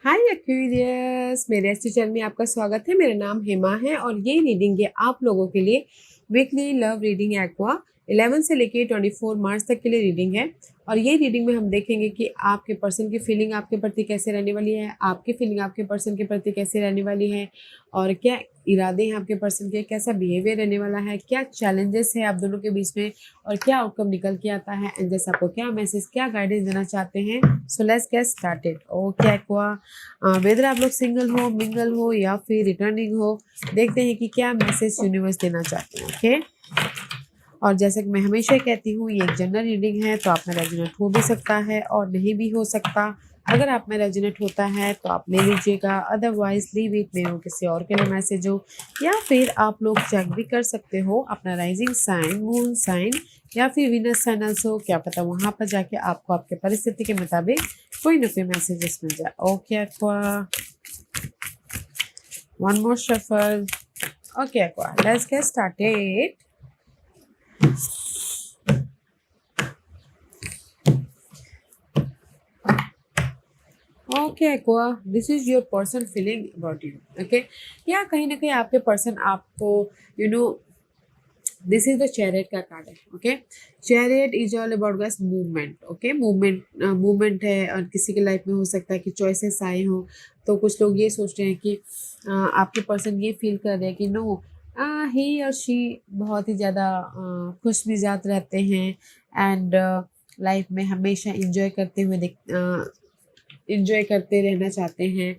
हाय Aquarius, मेरे ऐसे channel में आपका स्वागत है। मेरा नाम हेमा है और ये रीडिंग है आप लोगों के लिए वीकली लव रीडिंग एक्वा 11 से लेके 24 मार्च तक के लिए रीडिंग है। और ये रीडिंग में हम देखेंगे कि आपके पर्सन की फीलिंग आपके प्रति कैसे रहने वाली है, आपकी फीलिंग आपके पर्सन के प्रति कैसे रहने वाली है, और क्या इरादे हैं आपके पर्सन के, कैसा बिहेवियर रहने वाला है, क्या चैलेंजेस है आप दोनों के बीच में, और क्या आउटकम निकल के आता है। एंजल्स आपको क्या मैसेज, क्या गाइडेंस देना चाहते हैं। So let's get started. Okay Aqua, whether आप लोग सिंगल हो, मिंगल हो या फिर रिटर्निंग हो, देखते हैं कि क्या मैसेज यूनिवर्स देना चाहते हैं। ओके, और जैसे कि मैं हमेशा कहती हूँ, ये एक जनरल रीडिंग है, तो आप में रेजोनेट हो भी सकता है और नहीं भी हो सकता। अगर आप में रेजोनेट होता है तो आप ले लीजिएगा, अदरवाइज लीव इट, में वो किसी और के लिए मैसेज हो। या फिर आप लोग चेक भी कर सकते हो अपना राइजिंग साइन, मून साइन या फिर वीनस साइन ऑल्सो, क्या पता वहाँ पर जाके आपको आपके परिस्थिति के मुताबिक कोई ना कोई मैसेजेस मिल जाए। Okay Aqua, one more shuffle. Okay Aqua, let's get started. Okay Aqua, this is your person feeling about you. Okay, या कहीं ना कहीं आपके पर्सन आपको you know this is the chariot का कार्ड है। Okay, chariot is all about gas movement. Okay, movement है, और किसी के लाइफ में हो सकता है कि चॉइसेस आए हो। तो कुछ लोग ये सोच रहे हैं कि आपके पर्सन ये फील कर रहे हैं कि नो, ही और शी बहुत ही ज़्यादा खुश मिजाज रहते हैं एंड लाइफ में हमेशा इंजॉय करते हुए इंजॉय करते रहना चाहते हैं,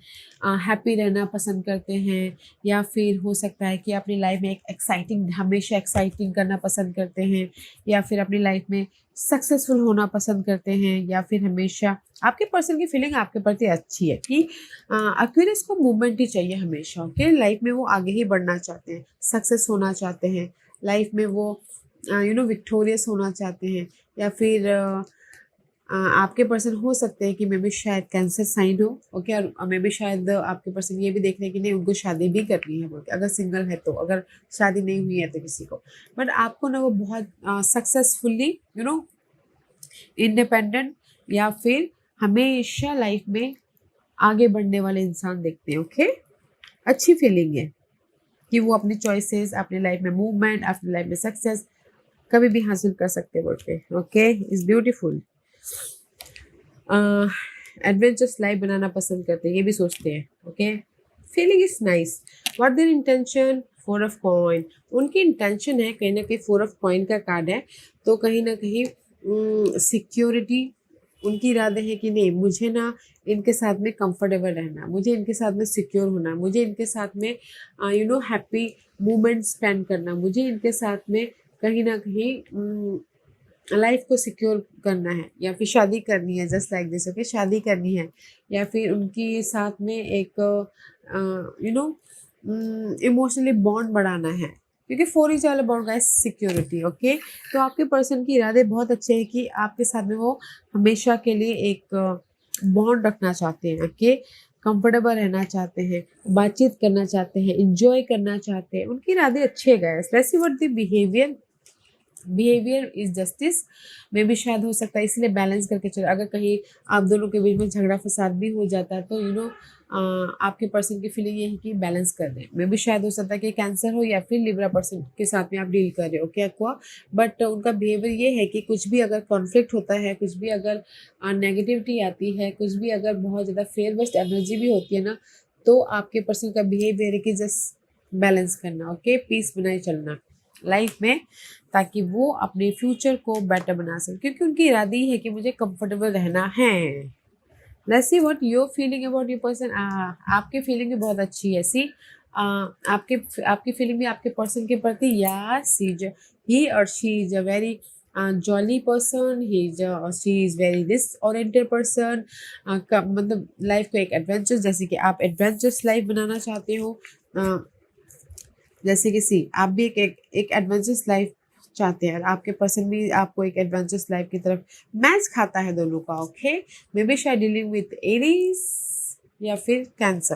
हैप्पी रहना पसंद करते हैं। या फिर हो सकता है कि अपनी लाइफ में एक एक्साइटिंग, हमेशा एक्साइटिंग करना पसंद करते हैं, या फिर अपनी लाइफ में सक्सेसफुल होना पसंद करते हैं, या फिर हमेशा आपके पर्सन की फीलिंग आपके प्रति अच्छी है कि एक्वेरियस को मूवमेंट ही चाहिए हमेशा। ओके, लाइफ में वो आगे ही बढ़ना चाहते हैं, सक्सेस होना चाहते हैं, लाइफ में वो विक्टोरियस होना चाहते हैं। या फिर आपके पर्सन हो सकते हैं कि मे बी शायद कैंसर साइन हो। ओके, और मे बी शायद आपके पर्सन ये भी देख रहे हैं कि नहीं, उनको शादी भी करनी है बोल के, अगर सिंगल है तो, अगर शादी नहीं हुई है तो किसी को। बट आपको ना वो बहुत सक्सेसफुली इंडिपेंडेंट, या फिर हमेशा लाइफ में आगे बढ़ने वाले इंसान देखते हैं। ओके, अच्छी फीलिंग है कि वो अपनी चॉइसेस, अपनी लाइफ में मूवमेंट, अपनी लाइफ में सक्सेस कभी भी हासिल कर सकते बोल के। Okay, is beautiful. Adventures life बनाना पसंद करते हैं, ये भी सोचते हैं। Okay, feeling is nice. What their intention, 4 of coin. उनकी इंटेंशन है कहीं ना कहीं, 4 ऑफ कॉइन का कार्ड है, तो कहीं ना कहीं सिक्योरिटी, उनकी इरादे है कि नहीं, मुझे ना इनके साथ में कंफर्टेबल रहना, मुझे इनके साथ में सिक्योर होना, मुझे इनके साथ में हैप्पी मोमेंट स्पेंड करना, मुझे इनके साथ में कहीं ना कहीं लाइफ को सिक्योर करना है, या फिर शादी करनी है। Just like this. ओके, शादी करनी है, या फिर उनकी साथ में एक इमोशनली बॉन्ड बढ़ाना है, क्योंकि 4 is all about guys security. Okay, तो आपके पर्सन की इरादे बहुत अच्छे हैं कि आपके साथ में वो हमेशा के लिए एक बॉन्ड रखना चाहते हैं। ओके, कंफर्टेबल रहना चाहते हैं, बातचीत करना चाहते हैं, इंजॉय करना चाहते हैं, उनके इरादे अच्छे हैं guys. Let's see what the behaviour is justice. में भी शायद हो सकता है इसलिए बैलेंस करके चलो। अगर कहीं आप दोनों के बीच में झगड़ा फसाद भी हो जाता है तो आपके पर्सन की फीलिंग ये है कि बैलेंस कर दें। में भी शायद हो सकता है कि कैंसर हो या फिर लिब्रा पर्सन के साथ में आप डील कर रहे हो क्या एक्वा। बट उनका बिहेवियर ये है कि कुछ भी अगर कॉन्फ्लिक्ट होता है, कुछ भी अगर नेगेटिविटी आती है, कुछ भी अगर बहुत ज़्यादा फेयर वेस्ट एनर्जी भी होती है ना, तो आपके पर्सन का बिहेवियर है कि जस्ट बैलेंस करना। ओके, पीस बनाए चलना लाइफ में, ताकि वो अपने फ्यूचर को बेटर बना सके, क्योंकि उनकी इरादा ही है कि मुझे कंफर्टेबल रहना है। Let's see what your feeling about your person. आपकी फीलिंग भी बहुत अच्छी है। सी आपकी फीलिंग भी आपके पर्सन के प्रति, या ही और she is a very jolly person, she is very risk oriented person. मतलब लाइफ को एक एडवेंचर, जैसे कि आप एडवेंचरस लाइफ बनाना चाहते हो, जैसे कि सी आप भी एक एडवेंचरस लाइफ चाहते हैं, आपके पर्सन भी आपको एक एडवेंचरस लाइफ की तरफ मैच खाता है दोनों का। ओके, मे बी शायद डीलिंग विथ एरीज या फिर कैंसर।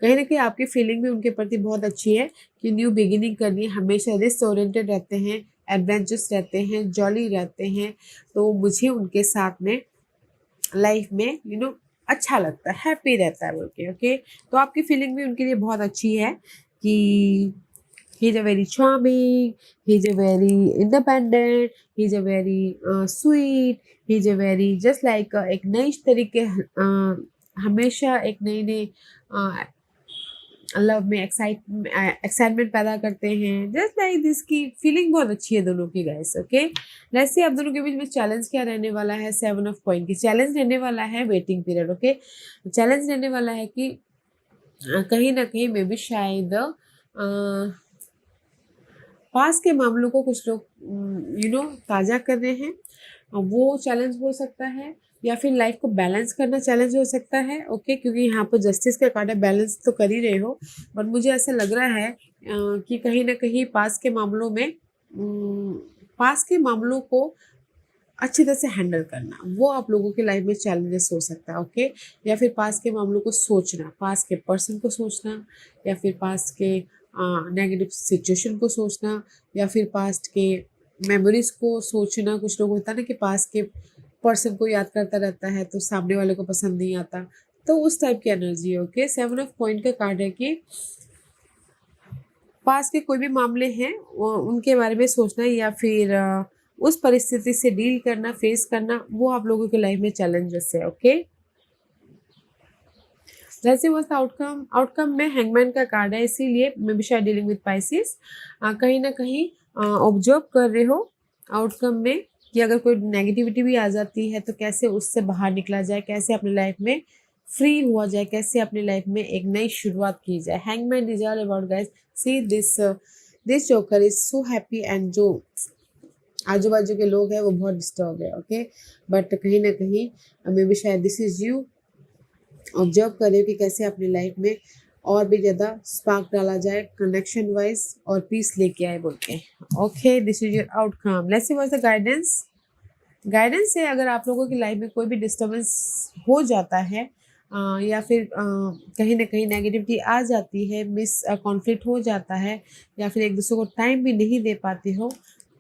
कहीं ना कहीं आपकी फीलिंग भी उनके प्रति बहुत अच्छी है कि न्यू बिगिनिंग करनी है, हमेशा रिस्क ओरिएंटेड रहते हैं, एडवेंचरस रहते हैं, जॉली रहते हैं। तो मुझे उनके साथ में लाइफ में अच्छा लगता है, हैप्पी रहता है बोल के। ओके, तो आपकी फीलिंग भी उनके लिए बहुत अच्छी है कि he is a very charming, he is a very independent, he is a very sweet, he is a very just like एक नई तरीके हमेशा एक नई नई लव में एक्साइटमेंट पैदा करते हैं। जस्ट लाइक दिस की फीलिंग बहुत अच्छी है दोनों की गाइस। ओके, लेट्स सी आप दोनों के बीच में चैलेंज क्या रहने वाला है। 7 ऑफ कॉइन की चैलेंज रहने वाला है वेटिंग पीरियड। ओके, चैलेंज रहने वाला है कि कहीं ना कहीं मे बी शायद पास के मामलों को कुछ लोग ताज़ा कर रहे हैं। वो चैलेंज हो सकता है, या फिर लाइफ को बैलेंस करना चैलेंज हो सकता है। ओके, क्योंकि यहाँ पर जस्टिस का कार्ड है, बैलेंस तो कर ही रहे हो, बट मुझे ऐसा लग रहा है कि कहीं ना कहीं पास के मामलों में पास के मामलों को अच्छी तरह से हैंडल करना, वो आप लोगों की लाइफ में चैलेंजेस हो सकता है। ओके, या फिर पास के मामलों को सोचना, पास के पर्सन को सोचना, या फिर पास के नेगेटिव सिचुएशन को सोचना, या फिर पास्ट के मेमोरीज को सोचना। कुछ लोग होता है ना कि पास के पर्सन को याद करता रहता है तो सामने वाले को पसंद नहीं आता, तो उस टाइप की एनर्जी है। ओके, 7 ऑफ पॉइंट का कार्ड है कि पास के कोई भी मामले हैं उनके बारे में सोचना, या फिर उस परिस्थिति से डील करना, फेस करना, वो आप लोगों की लाइफ में चैलेंजेस है। ओके, जैसे वो आउटकम आउटकम में हैंगमैन का कार्ड है, इसीलिए मे बी शायद डीलिंग विद पाइसिस कहीं ना कहीं ऑब्जर्व कर रहे हो आउटकम में कि अगर कोई नेगेटिविटी भी आ जाती है तो कैसे उससे बाहर निकला जाए, कैसे अपनी लाइफ में फ्री हुआ जाए, कैसे अपनी लाइफ में एक नई शुरुआत की जाए। Hangman is all about guys, see this joker is so happy, and जो आजू बाजू के लोग हैं वो बहुत डिस्टर्ब है। ओके, बट कहीं ना कहीं मे बी शायद दिस इज यू ऑब्जर्व करें कि कैसे अपनी लाइफ में और भी ज़्यादा स्पार्क डाला जाए कनेक्शन वाइज और पीस लेके आए बोल के। Okay, this is your outcome. Let's see what's the guidance. Guidance से अगर आप लोगों की लाइफ में कोई भी डिस्टर्बेंस हो जाता है या फिर कहीं ना कहीं नेगेटिविटी आ जाती है, मिस कॉन्फ्लिक्ट हो जाता है, या फिर एक दूसरे को टाइम भी नहीं दे पाते हो,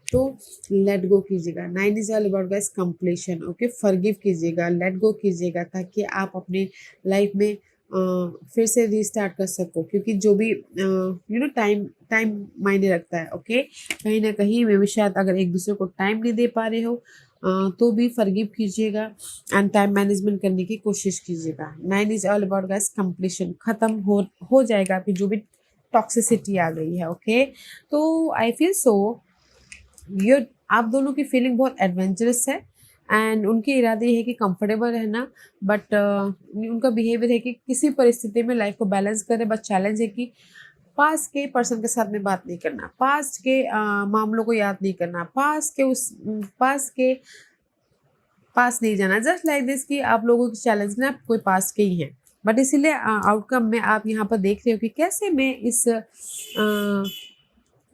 तो लेट गो कीजिएगा। 9 is all about guys completion. Okay, forgive कीजिएगा, लेट गो कीजिएगा, ताकि आप अपने लाइफ में फिर से रीस्टार्ट कर सको, क्योंकि जो भी टाइम टाइम मायने रखता है। ओके, कहीं ना कहीं मे भी शायद अगर एक दूसरे को टाइम नहीं दे पा रहे हो तो भी फॉरगिव कीजिएगा एंड टाइम मैनेजमेंट करने की कोशिश कीजिएगा। 9 is all about guys completion, खत्म हो जाएगा आपकी जो भी टॉक्सिसिटी आ गई है। ओके, तो आई फील सो ये आप दोनों की फीलिंग बहुत एडवेंचरस है, एंड उनके इरादे ये है कि कंफर्टेबल रहना, बट उनका बिहेवियर है कि किसी परिस्थिति में लाइफ को बैलेंस करे। बट चैलेंज है कि पास के पर्सन के साथ में बात नहीं करना, पास्ट के मामलों को याद नहीं करना, पास के पास नहीं जाना। जस्ट लाइक दिस कि आप लोगों की चैलेंज ना कोई पास के ही हैं, बट इसीलिए आउटकम में आप यहाँ पर देख रहे हो कि कैसे मैं इस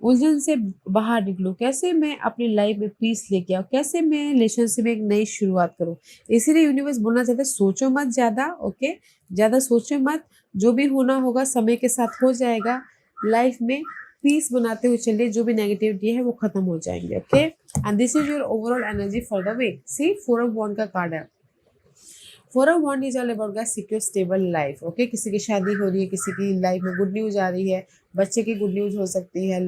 उलझन से बाहर निकलूँ, कैसे मैं अपनी लाइफ में पीस लेके आऊँ, कैसे मैं रिलेशनशिप में एक नई शुरुआत करूँ। इसीलिए यूनिवर्स बोलना चाहता है सोचो मत ज़्यादा। ओके, ज़्यादा सोचो मत, जो भी होना होगा समय के साथ हो जाएगा। लाइफ में पीस बनाते हुए चलिए, जो भी नेगेटिविटी है वो खत्म हो जाएंगे। Okay, and this is your overall energy for the week. See 4 of wand का कार्ड है। 4 of wand is all about guys secure stable life. Okay, किसी की शादी हो रही है, किसी की लाइफ में गुड न्यूज आ रही है, बच्चे की गुड न्यूज हो सकती है,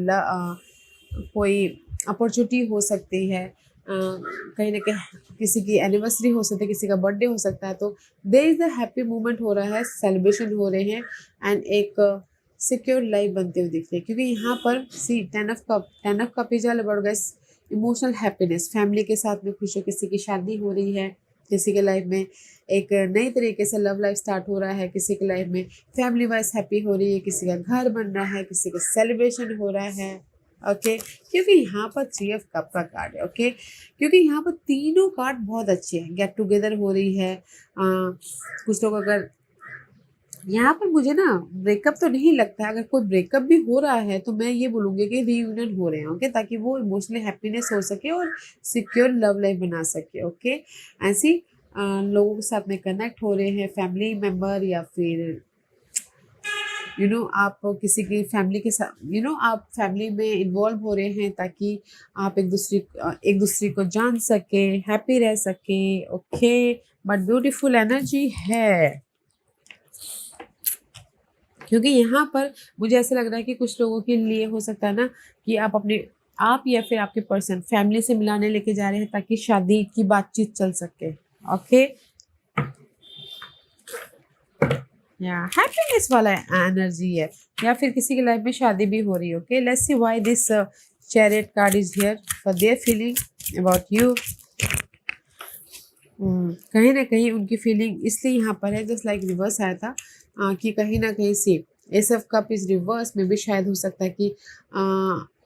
कोई अपॉर्चुनिटी हो सकती है, कहीं ना कहीं किसी की एनिवर्सरी हो सकती है, किसी का बर्थडे हो सकता है, तो there is the happy moment हो रहा है, सेलिब्रेशन हो रहे हैं, एंड एक सिक्योर लाइफ बनते हुए दिख रही है। क्योंकि यहाँ पर सी 10 of cup is all about guys emotional happiness, family के साथ में खुश हो, किसी की शादी हो रही है, किसी के लाइफ में एक नई तरीके से लव लाइफ स्टार्ट हो रहा है, किसी के लाइफ में फैमिली वाइज हैप्पी हो रही है, किसी का घर बन रहा है, किसी का सेलिब्रेशन हो रहा है। ओके, क्योंकि यहाँ पर 3 ऑफ कप का कार्ड है। ओके, क्योंकि यहाँ पर तीनों कार्ड बहुत अच्छे हैं, गेट टुगेदर हो रही है। कुछ लोग अगर यहाँ पर मुझे ना ब्रेकअप तो नहीं लगता है, अगर कोई ब्रेकअप भी हो रहा है तो मैं ये बोलूँगी कि रीयूनियन हो रहे हैं। ओके, ताकि वो इमोशनली हैप्पीनेस हो सके और सिक्योर लव लाइफ बना सके। ओके, ऐसी लोगों के साथ में कनेक्ट हो रहे हैं, फैमिली मेम्बर, या फिर आप किसी की फैमिली के साथ आप फैमिली में इन्वॉल्व हो रहे हैं, ताकि आप एक दूसरे को जान सके, हैप्पी रह सके। ओके, बट ब्यूटीफुल एनर्जी है, क्योंकि यहाँ पर मुझे ऐसा लग रहा है कि कुछ लोगों के लिए हो सकता है ना कि आप या फिर आपके पर्सन फैमिली से मिलाने लेके जा रहे हैं ताकि शादी की बातचीत चल सके। ओके, या हैप्पीनेस वाला एनर्जी है, या फिर किसी की लाइफ में शादी भी हो रही है। Okay, let's see why this chariot card is here for their feeling about you. कहीं ना कहीं उनकी फीलिंग इसलिए यहाँ पर है, जस्ट लाइक रिवर्स आया था कि कहीं ना कहीं से S of cup is reverse में भी शायद हो सकता है कि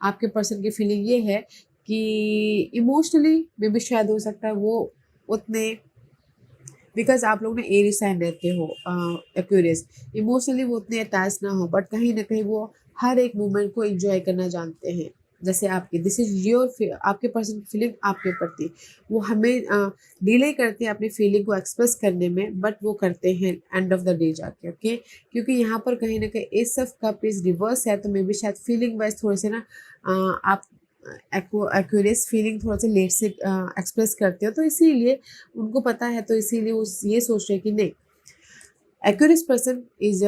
आपके पर्सन की फीलिंग ये है कि इमोशनली में भी शायद हो सकता है वो उतने, बिकॉज आप लोग ना एरी साइन रहते हो एक्वेरियस, इमोशनली वो उतने अटैच ना हो, बट कहीं ना कहीं वो हर एक मोमेंट को एंजॉय करना जानते हैं। जैसे आपके दिस इज योर आपके पर्सन की फीलिंग आपके प्रति, वो हमें डिले करते हैं अपनी फीलिंग को एक्सप्रेस करने में, बट वो करते हैं एंड ऑफ द डे जाके। ओके, क्योंकि यहाँ पर कहीं ना कहीं S of cup is reverse है, तो मे बी शायद फीलिंग वाइज थोड़े से ना आप एक्यूरेस फीलिंग थोड़ा सा लेट से एक्सप्रेस करते हो, तो इसीलिए उनको पता है, तो इसीलिए वो ये सोच रहे हैं कि नहीं, Accuris person is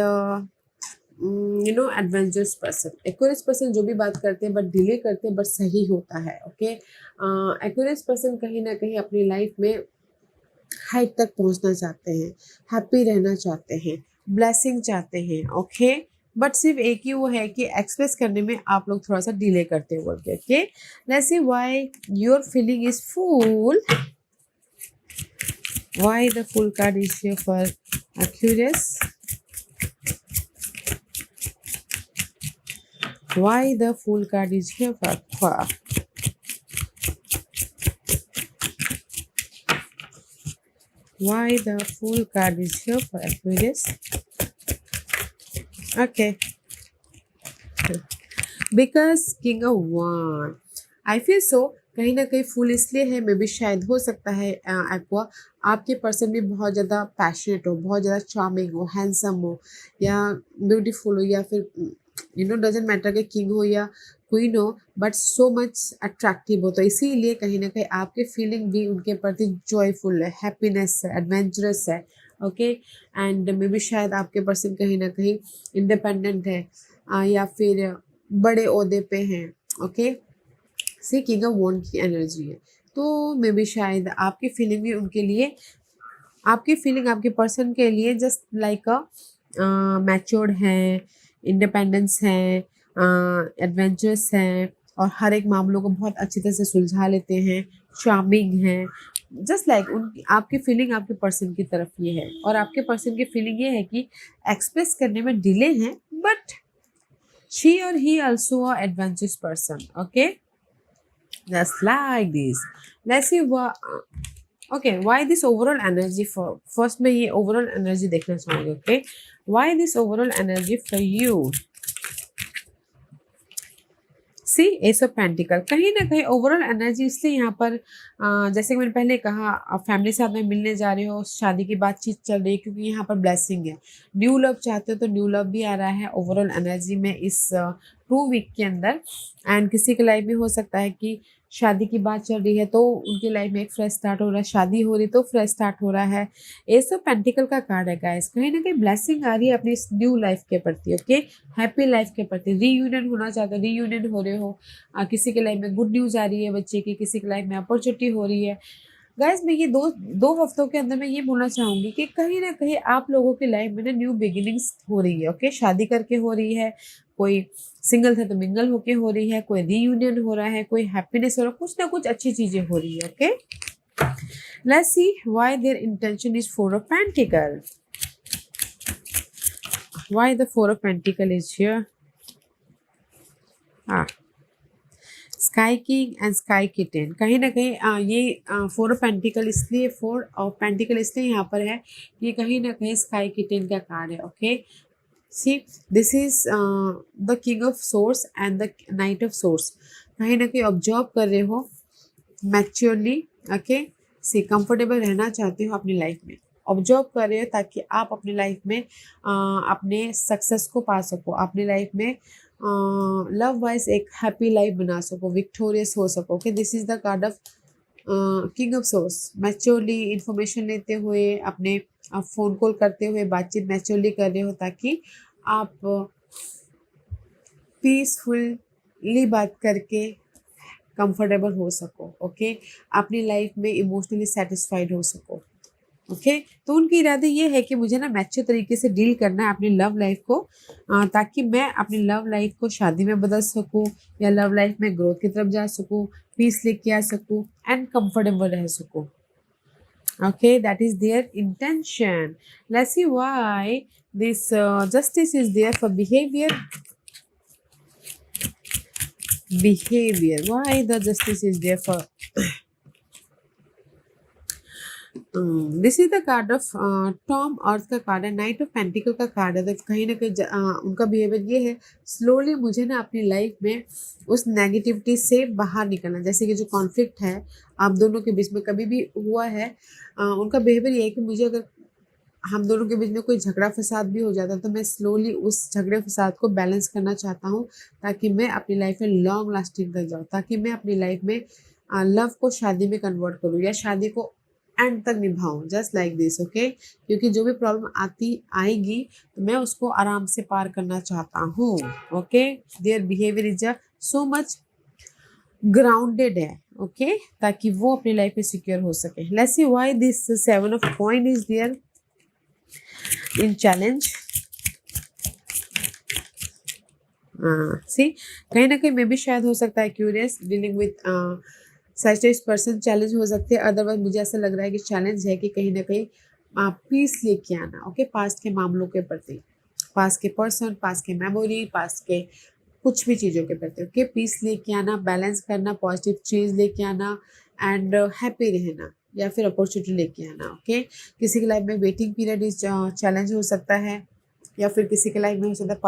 adventurous person. Accuris person जो भी बात करते हैं बट डिले करते हैं बट सही होता है। ओके, एक्यूरेस पर्सन कहीं ना कहीं अपनी लाइफ में हाइट तक पहुंचना चाहते हैं, हैप्पी रहना चाहते हैं, ब्लेसिंग चाहते हैं। ओके, बट सिर्फ एक ही वो है कि एक्सप्रेस करने में आप लोग थोड़ा सा डिले करते हो बोल के। Okay, let's see why your feeling is full, why the full card is here for Aquarius, why the full card is here for why the fool card is here for Aquarius. Okay, because king of wand, I feel so कहीं ना कहीं फूल इसलिए है, मे भी शायद हो सकता है एक्वा आपके पर्सन भी बहुत ज़्यादा पैशनेट हो, बहुत ज़्यादा चार्मिंग हो, हैंडसम हो या ब्यूटीफुल हो, या फिर डजेंट मैटर कि किंग हो या क्वीन हो, बट सो मच अट्रैक्टिव हो, तो इसीलिए कहीं ना कहीं आपकी फीलिंग भी उनके प्रति जॉयफुल है, हैप्पीनेस है, एडवेंचरस है। ओके, एंड मे बी शायद आपके पर्सन कहीं ना कहीं इंडिपेंडेंट है या फिर बड़े ओहदे पे हैं। ओके, से किंग ऑफ वॉन्ड की एनर्जी है, तो मे बी शायद आपकी फीलिंग भी उनके लिए, आपकी फीलिंग आपके पर्सन के लिए जस्ट लाइक अ मैच्योर्ड है, इंडिपेंडेंस है, एडवेंचरस है, और हर एक मामलों को बहुत अच्छी तरह से सुलझा लेते हैं, चार्मिंग है, जस्ट लाइक उनकी आपकी फीलिंग आपके पर्सन की तरफ ये है, और आपके पर्सन की फीलिंग ये है कि एक्सप्रेस करने में डिले है, बट शी और he also a adventurous person. Okay, just like this. Let's see why this overall energy for first मैं ये overall energy देखना चाहूँगी। okay, why this overall energy for you? C S of pentacle, कहीं ना कहीं overall energy इसलिए यहाँ पर जैसे कि मैंने पहले कहा, आप फैमिली से आप में मिलने जा रहे हो, शादी की बातचीत चल रही है, क्योंकि यहाँ पर ब्लेसिंग है, न्यू लव चाहते हो तो न्यू लव भी आ रहा है ओवरऑल एनर्जी में इस 2 वीक के अंदर। एंड किसी की लाइफ में हो सकता है कि शादी की बात चल रही है तो उनकी लाइफ में एक फ्रेश स्टार्ट हो रहा है, शादी हो रही तो फ्रेश स्टार्ट हो रहा है। एस ऑफ पेंटिकल का कार्ड है गाइस, कहीं ना कहीं ब्लेसिंग आ रही है अपनी इस न्यू लाइफ के प्रति। ओके, हैप्पी लाइफ के प्रति, रीयूनियन होना चाहते हो, रीयूनियन हो रहे हो, किसी के लाइफ में गुड न्यूज़ आ रही है बच्चे की, किसी की लाइफ में अपॉर्चुनिटी हो रही है। गाइस मैं ये दो हफ्तों के अंदर मैं ये बोलना चाहूँगी कि कहीं ना कहीं आप लोगों की लाइफ में ना न्यू बिगिनिंग्स हो रही है। ओके, शादी करके हो रही है, कोई सिंगल था तो मिंगल होके हो रही है, कोई रीयूनियन हो रहा है, कोई हैप्पीनेस हो रहा है, कुछ ना कुछ अच्छी चीजें हो रही है। Okay, let's see why there intention is 4 of pentacle, why the 4 of pentacle is here. Sky king and sky kitten, कहीं ना कहीं ये 4 ऑफ पेंटिकल इसलिए 4 ऑफ पेंटिकल इसलिए यहाँ पर है कि कहीं ना कहीं स्काई किटन का कार्ड है। Okay, see this is the king of source and the night of source, कहीं ना कहीं ऑब्जर्व कर रहे हो मैच्योरली। ओके, सी कंफर्टेबल रहना चाहते हो अपनी लाइफ में, ऑब्जर्व कर रहे हो ताकि आप अपनी लाइफ में अपने सक्सेस को पा सको, अपनी लाइफ में लव वाइज एक हैप्पी लाइफ बना सको, विक्टोरियस हो सको। Okay, this is the card of king of source, maturely information लेते हुए, अपने आप फ़ोन कॉल करते हुए बातचीत मैच्योरली कर रहे हो, ताकि आप पीसफुली बात करके कंफर्टेबल हो सको। ओके, अपनी लाइफ में इमोशनली सेटिस्फाइड हो सको। ओके, तो उनके इरादे ये है कि मुझे ना मैच्योर तरीके से डील करना है अपनी लव लाइफ को, ताकि मैं अपनी लव लाइफ को शादी में बदल सकूं, या लव लाइफ में ग्रोथ की तरफ जा सकूं, पीस लेके आ सकूं एंड कंफर्टेबल रह सकूं। Okay, that is their intention. Let's see why this justice is there for behavior. Why the justice is there for? This is the card of tom earth का card है, knight of pentacle का card है। तो कहीं ना कहीं उनका behaviour ये है, स्लोली मुझे ना अपनी लाइफ में उस नेगेटिविटी से बाहर निकलना। जैसे कि जो कॉन्फ्लिक्ट है आप दोनों के बीच में कभी भी हुआ है, उनका बिहेवियर ये है कि मुझे अगर हम दोनों के बीच में कोई झगड़ा फसाद भी हो जाता है तो मैं स्लोली उस झगड़े फसाद को बैलेंस करना चाहता हूँ, ताकि मैं अपनी लाइफ में लॉन्ग लास्टिंग तक जाऊँ, ताकि मैं अपनी लाइफ में लव को शादी में कन्वर्ट करूँ, या शादी को एंड तक निभाऊं, जस्ट लाइक दिस। ओके, क्योंकि जो भी प्रॉब्लम आएगी तो मैं उसको आराम से पार करना चाहता हूँ। Okay, their behaviour is so much grounded है। ओके, ताकि वो अपनी लाइफ में सिक्योर हो सके। Let's see why this 7 of coin is there in challenge. See, कहीं ना कहीं मैं भी शायद हो सकता है क्यूरियस, डीलिंग विथ सच इस पर्सन चैलेंज हो सकते हैं। अदरवाइज मुझे ऐसा लग रहा है कि चैलेंज है कि कहीं ना कहीं पीस लेके आना। ओके, पास्ट के मामलों के प्रति, पास्ट के पर्सन, पास्ट के मेमोरी, पास्ट के कुछ भी चीज़ों के प्रति। ओके, पीस लेके आना, बैलेंस करना, पॉजिटिव चीज़ लेके आना एंड हैप्पी रहना, या फिर अपॉर्चुनिटी लेके आना। ओके, किसी की लाइफ में वेटिंग पीरियड इज चैलेंज हो सकता है, या फिर किसी के लाइफ में हो सकता है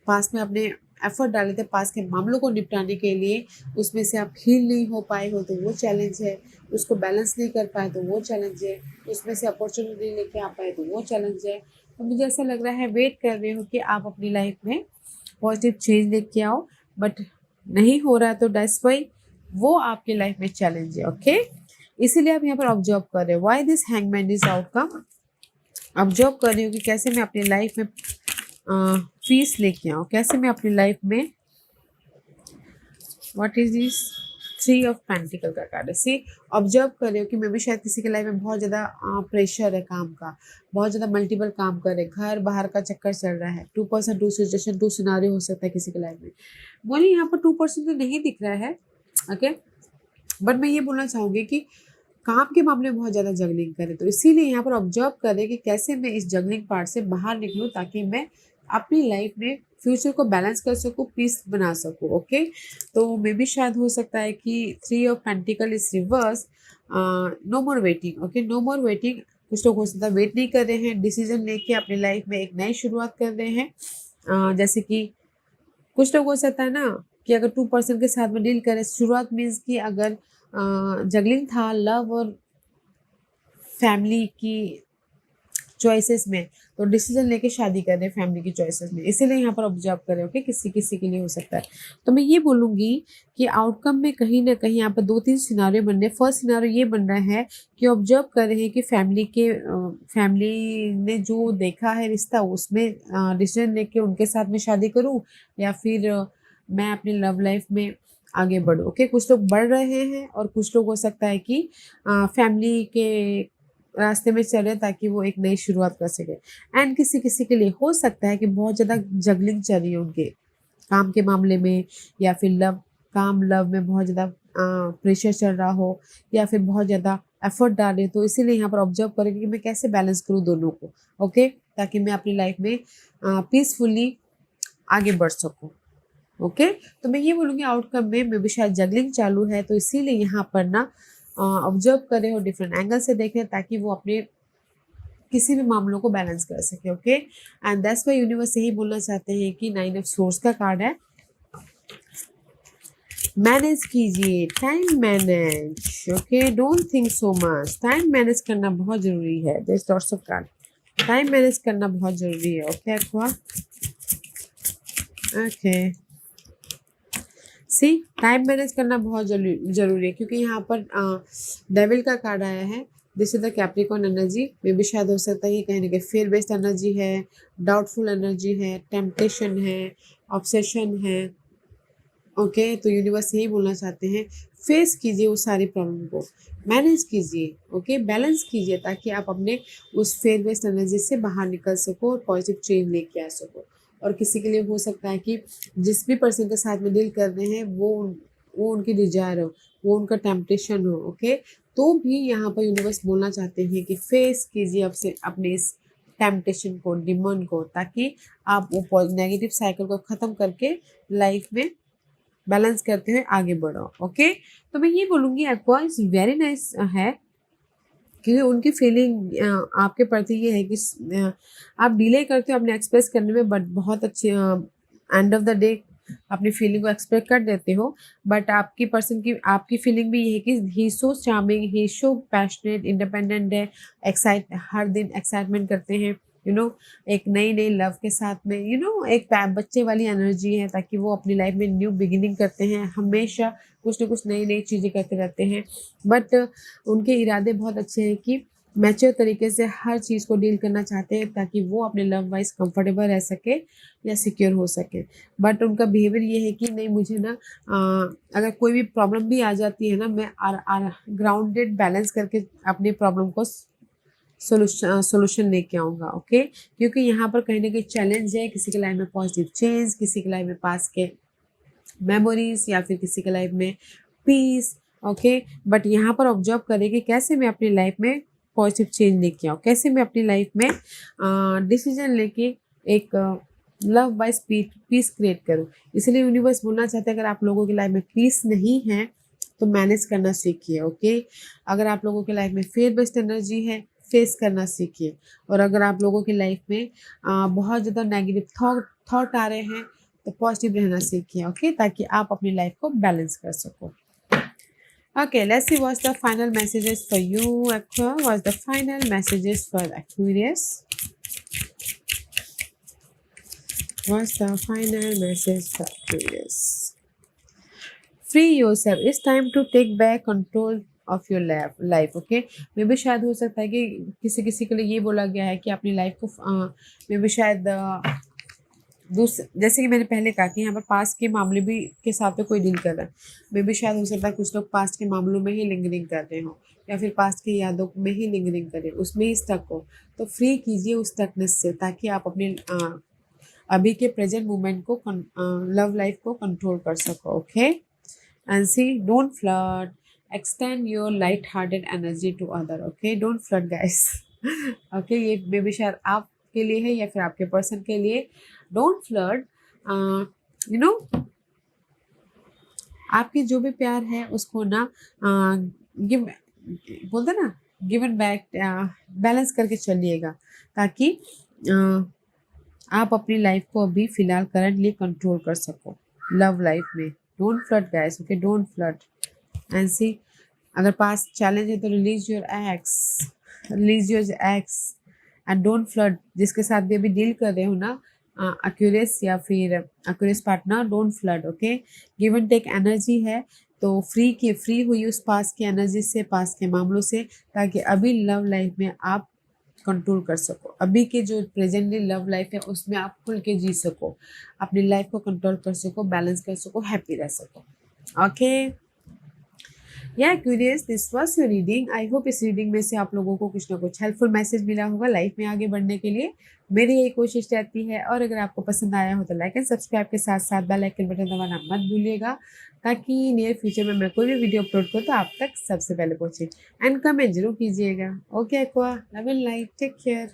पास्ट में अपने एफर्ट डाले थे पास्ट के मामलों को निपटाने के लिए, उसमें से आप हील नहीं हो पाए हो तो वो चैलेंज है, उसको बैलेंस नहीं कर पाए तो वो चैलेंज है, उसमें से अपॉर्चुनिटी लेके आ पाए तो वो चैलेंज है। तो मुझे ऐसा लग रहा है, वेट कर रहे हो कि आप अपनी लाइफ में पॉजिटिव चेंज लेके आओ, बट नहीं हो रहा है, तो दैट्स वाई वो आपकी लाइफ में चैलेंज है। ओके, इसीलिए आप यहाँ पर ऑब्जर्व कर रहे हो। Why this hangman is outcome, observe कर रही हूँ कि कैसे मैं अपनी लाइफ में पीस लेके आऊँ, कैसे मैं अपनी लाइफ में, what is this 3 of pentacle का कार्ड है। सी, ऑब्जर्व कर रहे हो कि मैं भी शायद किसी के लाइफ में बहुत ज़्यादा प्रेशर है काम का, बहुत ज़्यादा मल्टीपल काम कर रहे, घर बाहर का चक्कर चल रहा है। 2% 2 सिचुएशन 2 सिनारियो हो सकता है किसी के लाइफ में। मुझे यहाँ पर 2% तो नहीं दिख रहा है। ओके, बट मैं ये बोलना चाहूँगी कि काम के मामले में बहुत ज़्यादा जगलिंग करें, तो इसीलिए यहाँ पर ऑब्जर्व करें कि कैसे मैं इस जगलिंग पार्ट से बाहर निकलूँ, ताकि मैं अपनी लाइफ में फ्यूचर को बैलेंस कर सकूँ, पीस बना सकूँ। ओके, तो मे भी शायद हो सकता है कि 3 of pentacle is reverse, no more waiting. Okay, no more waiting, कुछ लोग हो सकता है वेट नहीं कर रहे हैं, डिसीजन लेके अपनी लाइफ में एक नई शुरुआत कर रहे हैं। जैसे कि कुछ लोग हो सकता है ना कि अगर 2% के साथ में डील करें, शुरुआत मीन्स कि अगर जगलिंग था लव और फैमिली की चॉइसेस में, तो डिसीजन लेके शादी कर रहे हैं फैमिली की चॉइसेस में, इसीलिए यहाँ पर ऑब्जर्व करें। ओके, किसी किसी के लिए हो सकता है। तो मैं ये बोलूँगी कि आउटकम में कहीं ना कहीं यहाँ पर 2-3 सिनारियो बन रहे हैं। फर्स्ट सिनारियो ये बन रहा है कि ऑब्जर्व कर रहे हैं कि फैमिली ने जो देखा है रिश्ता, उसमें डिसीजन लेके उनके साथ में शादी करूँ, या फिर मैं अपनी लव लाइफ में आगे बढ़ूँ। ओके, कुछ लोग बढ़ रहे हैं और कुछ लोग हो सकता है कि फैमिली के रास्ते में चले ताकि वो एक नई शुरुआत कर सके। एंड किसी किसी के लिए हो सकता है कि बहुत ज़्यादा जगलिंग चल रही है उनके काम के मामले में, या फिर लव में बहुत ज़्यादा प्रेशर चल रहा हो, या फिर बहुत ज़्यादा एफर्ट डाले। तो इसीलिए यहाँ पर ऑब्जर्व करेंगे कि मैं कैसे बैलेंस करूँ दोनों को। ओके, ताकि मैं अपनी लाइफ में पीसफुली आगे बढ़ सकूँ। ओके, तो मैं ये बोलूँगी आउटकम में भी शायद जगलिंग चालू है, तो इसीलिए यहाँ पर ना ऑब्जर्व करें और डिफरेंट एंगल से देखें, ताकि वो अपने किसी भी मामलों को बैलेंस कर सके। Okay, and that's why universe यही बोलना चाहते हैं कि 9 ऑफ सोर्स का कार्ड है, मैनेज कीजिए, time manage. Okay, don't think so much, time manage करना बहुत जरूरी है। This lots of card, time manage करना बहुत जरूरी है। ओके, ओके, सी टाइम मैनेज करना बहुत जरूरी है, क्योंकि यहाँ पर डेविल का कार्ड आया है। This is the Capricorn energy. मे भी शायद हो सकता है कि कहीं ना कहीं फेयर बेस्ड एनर्जी है, डाउटफुल एनर्जी है, टेम्पटेशन है, ऑब्सेशन है। ओके, तो यूनिवर्स यही बोलना चाहते हैं, फेस कीजिए उस सारी प्रॉब्लम को, मैनेज कीजिए, ओके, बैलेंस कीजिए, ताकि आप अपने उस फेयर बेस्ड एनर्जी से बाहर निकल सको और पॉजिटिव चेंज लेके आ सको। और किसी के लिए हो सकता है कि जिस भी पर्सन के साथ में डील कर रहे हैं वो उनकी डिजायर हो, वो उनका टेम्पटेशन हो, ओके, तो भी यहाँ पर यूनिवर्स बोलना चाहते हैं कि फेस कीजिए आपसे अपने इस टेम्पटेशन को, डिमांड को, ताकि आप वो नेगेटिव साइकिल को ख़त्म करके लाइफ में बैलेंस करते हुए आगे बढ़ो। ओके, तो मैं ये बोलूँगी एक्वा इज वेरी नाइस है, क्योंकि उनकी फीलिंग आपके प्रति ये है कि आप डिले करते हो अपने एक्सप्रेस करने में, बट बहुत अच्छे एंड ऑफ द डे अपनी फीलिंग को एक्सप्रेस कर देते हो। बट आपकी पर्सन की आपकी फीलिंग भी ये है कि ही सो चार्मिंग, ही सो पैशनेट, इंडिपेंडेंट है, हर दिन एक्साइटमेंट करते हैं, एक नई नई लव के साथ में, एक बच्चे वाली एनर्जी है, ताकि वो अपनी लाइफ में न्यू बिगिनिंग करते हैं, हमेशा कुछ ना कुछ नई नई चीज़ें करते रहते हैं। बट उनके इरादे बहुत अच्छे हैं कि मैच्योर तरीके से हर चीज़ को डील करना चाहते हैं, ताकि वो अपने लव वाइज कंफर्टेबल रह सके या सिक्योर हो सके। बट उनका बिहेवियर ये है कि नहीं, मुझे ना अगर कोई भी प्रॉब्लम भी आ जाती है ना, मैं ग्राउंडेड बैलेंस करके अपनी प्रॉब्लम को सोल्यूशन लेके आऊँगा। ओके, क्योंकि यहाँ पर कहीं ना कहीं चैलेंज है, किसी के लाइफ में पॉजिटिव चेंज, किसी के लाइफ में पास के मेमोरीज, या फिर किसी के लाइफ में पीस। ओके, बट यहाँ पर ऑब्जर्व करें कि कैसे मैं अपनी लाइफ में पॉजिटिव चेंज लेके आऊँ, कैसे मैं अपनी लाइफ में डिसीजन लेके एक लव वाइज पीस क्रिएट करूँ। इसलिए यूनिवर्स बोलना चाहते हैं, अगर आप लोगों की लाइफ में पीस नहीं है तो मैनेज करना सीखिए। ओके, अगर आप लोगों की लाइफ में फेयर बेस्ड एनर्जी है, फेस करना सीखिए। और अगर आप लोगों की लाइफ में बहुत ज़्यादा नेगेटिव थॉट आ रहे हैं, तो पॉजिटिव रहना सीखिए। ओके, ताकि आप अपनी लाइफ को बैलेंस कर सको। Okay, let's see what's the final messages for you, Aqua. What's the final messages for Aquarius? What's the final message for Aquarius? Free yourself. It's time to take back control of your life. Okay, मे भी शायद हो सकता है कि किसी किसी के लिए ये बोला गया है कि अपनी लाइफ को मे भी शायद जैसे कि मैंने पहले कहा कि यहाँ पर पास्ट के मामले भी के साथ में कोई डील कर रहा है। मे भी शायद हो सकता है कुछ लोग पास्ट के मामलों में ही लिंगरिंग कर रहे हो, या फिर पास्ट की यादों में ही लिंगरिंग करें, उसमें ही स्टक हो। तो फ्री कीजिए उस स्टकनेस से, ताकि आप अपने अभी के प्रेजेंट मोमेंट को, लव लाइफ को कंट्रोल कर सको। Okay, and see don't flirt, extend your light hearted energy to other. Okay, don't flirt guys. Okay, ये मे भी शायद आपके लिए है या फिर आपके पर्सन के लिए। डोंट फ्लर्ट, आपकी जो भी प्यार है उसको ना गिव, बोलते ना, गिव एंड बैक, बैलेंस करके चलिएगा, ताकि आप अपनी लाइफ को अभी फिलहाल करंटली कंट्रोल कर सको लव लाइफ में। Don't flirt guys. Okay, don't flirt. And see, अगर पास चैलेंज है तो release your ex and don't flirt. जिसके साथ भी अभी डील कर रहे हो ना, एक्यूरेस या फिर Aquarius partner, don't flirt. Okay, give and take energy है, तो फ्री हुई उस पास की एनर्जी से, पास के मामलों से, ताकि अभी लव लाइफ में आप कंट्रोल कर सको। अभी के जो प्रेजेंटली लव लाइफ है उसमें आप खुल के जी सको, अपनी लाइफ को कंट्रोल कर सको, बैलेंस कर सको, हैप्पी रह सको। ओके, या curious, this was your reading. I hope इस रीडिंग में से आप लोगों को कुछ ना कुछ हेल्पफुल मैसेज मिला होगा लाइफ में आगे बढ़ने के लिए। मेरी यही कोशिश रहती है। और अगर आपको पसंद आया हो तो लाइक एंड सब्सक्राइब के साथ साथ बेल आइकन बटन दबाना मत भूलिएगा, ताकि नियर फ्यूचर में मैं कोई भी वीडियो अपलोड करूँ तो आप तक सबसे पहले पहुँचे। एंड कमेंट जरूर कीजिएगा। Okay Aqua, love and light, take care.